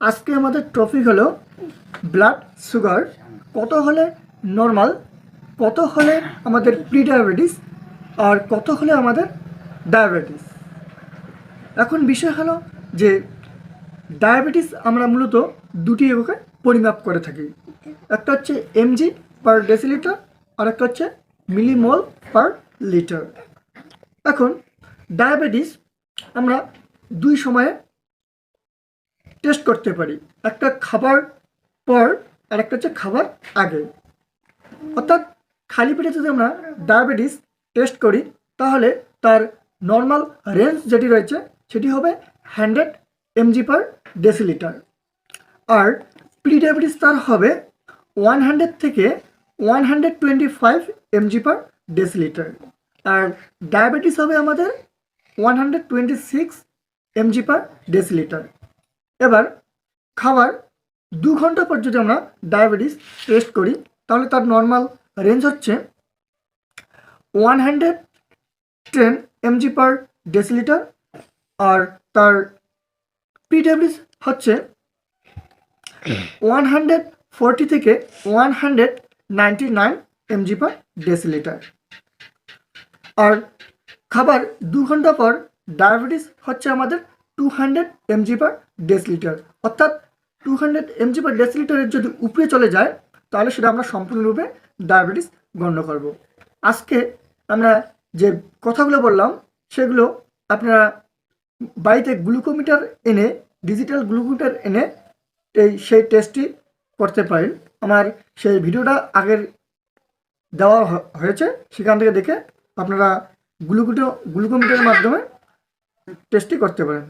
আজকে আমাদের টপিক হলো ব্লাড সুগার কত হলে নর্মাল, কত হলে আমাদের প্রি ডায়াবেটিস আর কত হলে আমাদের ডায়াবেটিস। এখন বিষয় হলো যে ডায়াবেটিস আমরা মূলত দুটি এককে পরিমাপ করে থাকি, একটা হচ্ছে এমজি পার ডেসিলিটার আর একটা হচ্ছে মিলিমোল পার লিটার। এখন ডায়াবেটিস আমরা দুই সময়ে টেস্ট করতে পারি, একটা খাবার পর আর একটা হচ্ছে খাবার আগে। অর্থাৎ খালি পেটে যদি আমরা ডায়াবেটিস টেস্ট করি তাহলে তার নর্মাল রেঞ্জ যেটি রয়েছে সেটি হবে 100 mg পার ডেসিলিটার, আর প্রি ডায়াবেটিস তার হবে 100 থেকে 125 mg পার ডেসিলিটার, আর ডায়াবেটিস হবে আমাদের 126 mg পার ডেসিলিটার। এবার খাবার 2 ঘন্টা পর যদি আমরা ডায়াবেটিস টেস্ট করি তাহলে তার নর্মাল রেঞ্জ হচ্ছে 110 mg পার ডেসিলিটার, আর তার প্রি ডায়াবেটিস হচ্ছে 140 থেকে 199 mg পার ডেসিলিটার। আর খাবার 2 ঘন্টা পর ডায়াবেটিস হচ্ছে আমাদের 200 mg পার ডেসিলিটার, অর্থাৎ 200 mg পার ডেসিলিটারের যদি উপরে চলে যায় তাহলে সেটা আমরা সম্পূর্ণরূপে ডায়াবেটিস গণ্য করব। আজকে আমরা যে কথাগুলো বললাম সেগুলো আপনারা বাড়িতে গ্লুকোমিটার এনে, ডিজিটাল গ্লুকোমিটার এনে সেই টেস্টটি করতে পারেন। আমার সেই ভিডিওটা আগের দেওয়া হয়েছে, সেখান থেকে দেখে আপনারা গ্লুকোমিটারের মাধ্যমে টেস্টটি করতে পারেন।